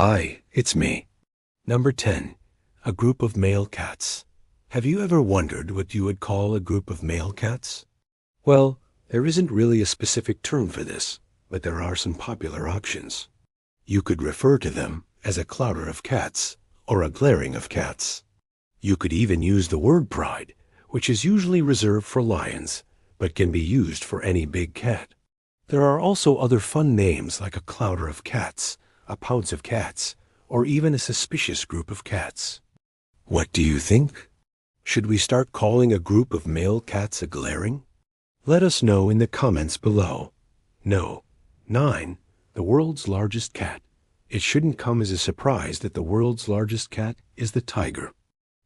Hi, it's me. Number 10. A group of male cats. Have you ever wondered what you would call a group of male cats? Well, there isn't really a specific term for this, but there are some popular options. You could refer to them as a clouder of cats or a glaring of cats. You could even use the word pride, which is usually reserved for lions, but can be used for any big cat. There are also other fun names like a clouder of cats, a pounce of cats, or even a suspicious group of cats. What do you think? Should we start calling a group of male cats a glaring? Let us know in the comments below. No. 9. The world's largest cat. It shouldn't come as a surprise that the world's largest cat is the tiger.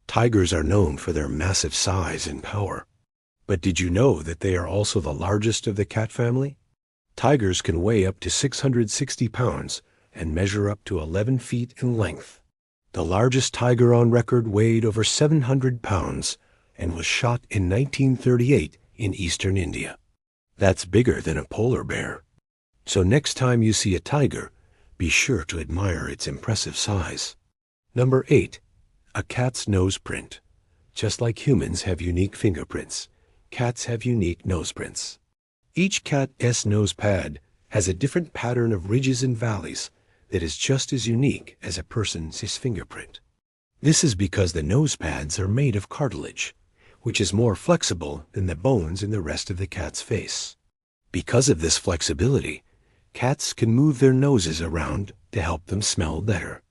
Tigers are known for their massive size and power. But did you know that they are also the largest of the cat family? Tigers can weigh up to 660 pounds and measure up to 11 feet in length. The largest tiger on record weighed over 700 pounds and was shot in 1938 in eastern India. That's bigger than a polar bear. So next time you see a tiger, be sure to admire its impressive size. Number 8. A cat's nose print. Just like humans have unique fingerprints, cats have unique nose prints. Each cat's nose pad has a different pattern of ridges and valleys that is just as unique as a person's fingerprint. This is because the nose pads are made of cartilage, which is more flexible than the bones in the rest of the cat's face. Because of this flexibility, cats can move their noses around to help them smell better.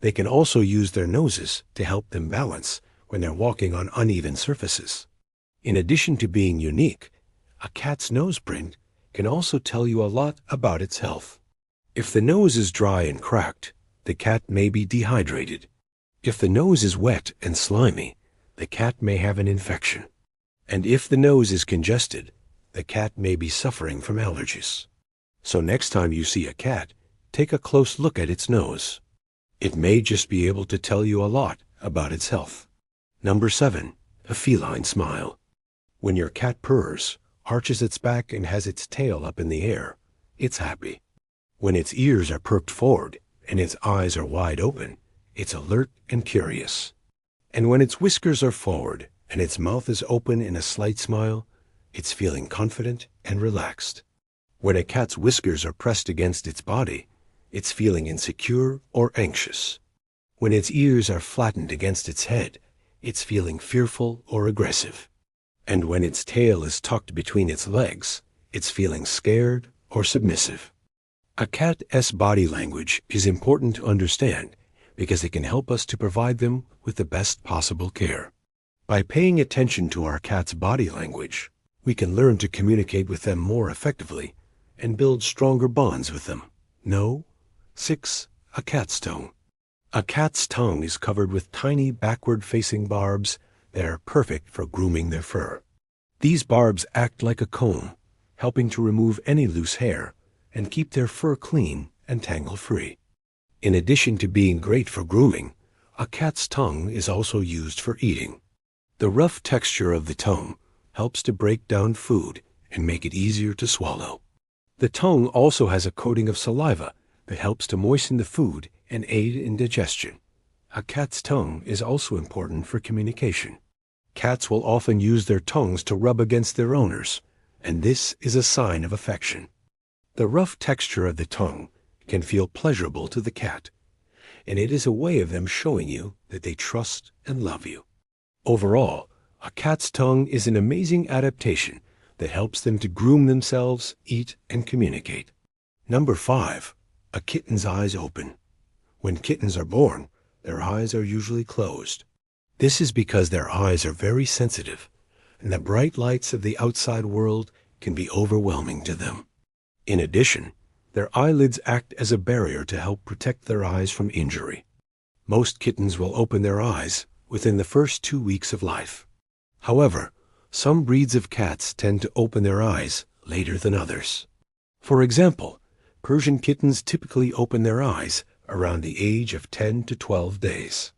They can also use their noses to help them balance when they're walking on uneven surfaces. In addition to being unique, a cat's nose print can also tell you a lot about its health. If the nose is dry and cracked, the cat may be dehydrated. If the nose is wet and slimy, the cat may have an infection. And if the nose is congested, the cat may be suffering from allergies. So next time you see a cat, take a close look at its nose. It may just be able to tell you a lot about its health. Number 7. A feline smile. When your cat purrs, arches its back and has its tail up in the air, it's happy. When its ears are perked forward and its eyes are wide open, it's alert and curious. And when its whiskers are forward and its mouth is open in a slight smile, it's feeling confident and relaxed. When a cat's whiskers are pressed against its body, it's feeling insecure or anxious. When its ears are flattened against its head, it's feeling fearful or aggressive. And when its tail is tucked between its legs, it's feeling scared or submissive. A cat's body language is important to understand because it can help us to provide them with the best possible care. By paying attention to our cat's body language, we can learn to communicate with them more effectively and build stronger bonds with them. No. 6. A cat's tongue. A cat's tongue is covered with tiny backward-facing barbs that are perfect for grooming their fur. These barbs act like a comb, helping to remove any loose hair and keep their fur clean and tangle-free. In addition to being great for grooming, a cat's tongue is also used for eating. The rough texture of the tongue helps to break down food and make it easier to swallow. The tongue also has a coating of saliva that helps to moisten the food and aid in digestion. A cat's tongue is also important for communication. Cats will often use their tongues to rub against their owners, and this is a sign of affection. The rough texture of the tongue can feel pleasurable to the cat, and it is a way of them showing you that they trust and love you. Overall, a cat's tongue is an amazing adaptation that helps them to groom themselves, eat, and communicate. Number 5. A kitten's eyes open. When kittens are born, their eyes are usually closed. This is because their eyes are very sensitive, and the bright lights of the outside world can be overwhelming to them. In addition, their eyelids act as a barrier to help protect their eyes from injury. Most kittens will open their eyes within the first 2 weeks of life. However, some breeds of cats tend to open their eyes later than others. For example, Persian kittens typically open their eyes around the age of 10 to 12 days.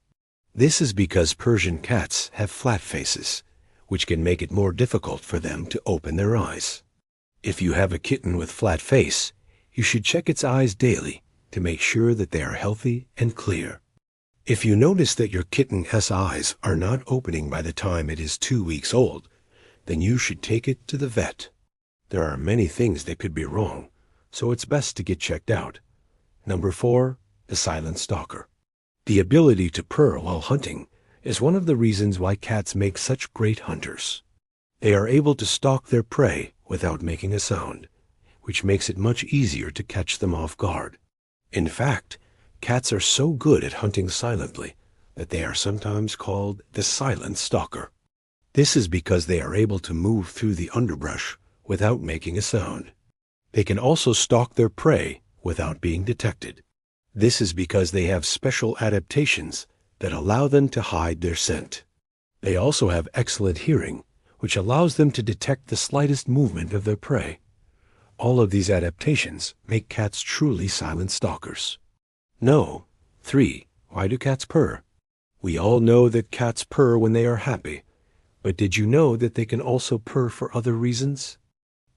This is because Persian cats have flat faces, which can make it more difficult for them to open their eyes. If you have a kitten with flat face, you should check its eyes daily to make sure that they are healthy and clear. If you notice that your kitten's eyes are not opening by the time it is 2 weeks old, then you should take it to the vet. There are many things that could be wrong, so it's best to get checked out. Number 4, the silent stalker. The ability to purr while hunting is one of the reasons why cats make such great hunters. They are able to stalk their prey without making a sound, which makes it much easier to catch them off guard. In fact, cats are so good at hunting silently that they are sometimes called the silent stalker. This is because they are able to move through the underbrush without making a sound. They can also stalk their prey without being detected. This is because they have special adaptations that allow them to hide their scent. They also have excellent hearing, which allows them to detect the slightest movement of their prey. All of these adaptations make cats truly silent stalkers. No. 3. Why do cats purr? We all know that cats purr when they are happy, but did you know that they can also purr for other reasons?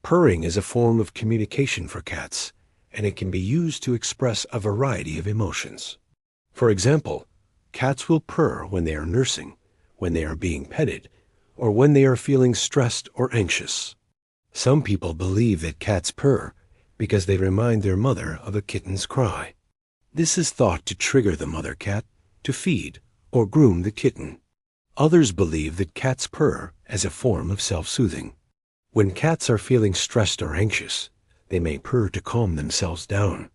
Purring is a form of communication for cats, and it can be used to express a variety of emotions. For example, cats will purr when they are nursing, when they are being petted, or when they are feeling stressed or anxious. Some people believe that cats purr because they remind their mother of a kitten's cry. This is thought to trigger the mother cat to feed or groom the kitten. Others believe that cats purr as a form of self-soothing. When cats are feeling stressed or anxious, they may purr to calm themselves down.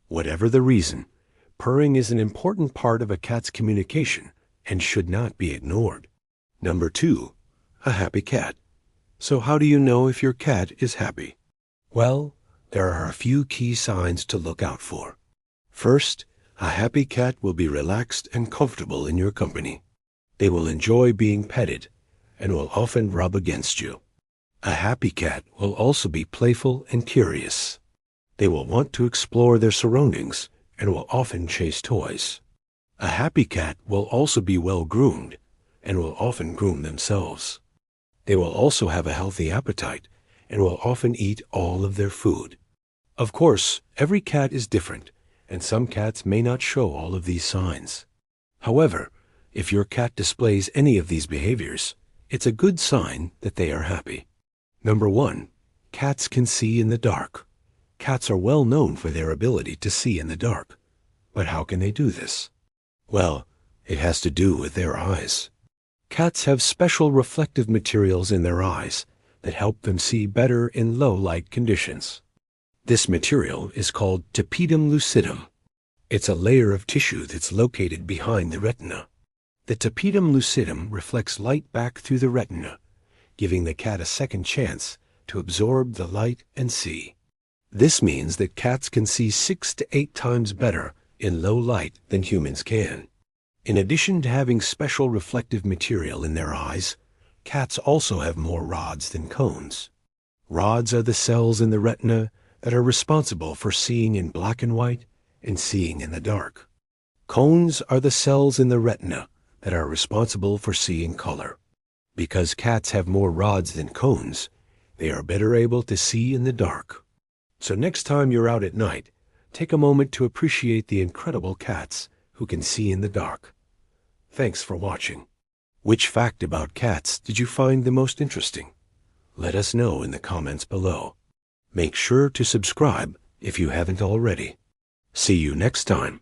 Whatever the reason, purring is an important part of a cat's communication and should not be ignored. Number 2, a happy cat. So how do you know if your cat is happy? Well, there are a few key signs to look out for. First, a happy cat will be relaxed and comfortable in your company. They will enjoy being petted and will often rub against you. A happy cat will also be playful and curious. They will want to explore their surroundings and will often chase toys. A happy cat will also be well groomed and will often groom themselves. They will also have a healthy appetite and will often eat all of their food. Of course, every cat is different, and some cats may not show all of these signs. However, if your cat displays any of these behaviors, it's a good sign that they are happy. Number 1, cats can see in the dark. Cats are well known for their ability to see in the dark. But how can they do this? Well, it has to do with their eyes. Cats have special reflective materials in their eyes that help them see better in low light conditions. This material is called tapetum lucidum. It's a layer of tissue that's located behind the retina. The tapetum lucidum reflects light back through the retina, giving the cat a second chance to absorb the light and see. This means that cats can see 6 to 8 times better in low light than humans can. In addition to having special reflective material in their eyes, cats also have more rods than cones. Rods are the cells in the retina that are responsible for seeing in black and white and seeing in the dark. Cones are the cells in the retina that are responsible for seeing color. Because cats have more rods than cones, they are better able to see in the dark. So next time you're out at night, take a moment to appreciate the incredible cats who can see in the dark. Thanks for watching. Which fact about cats did you find the most interesting? Let us know in the comments below. Make sure to subscribe if you haven't already. See you next time.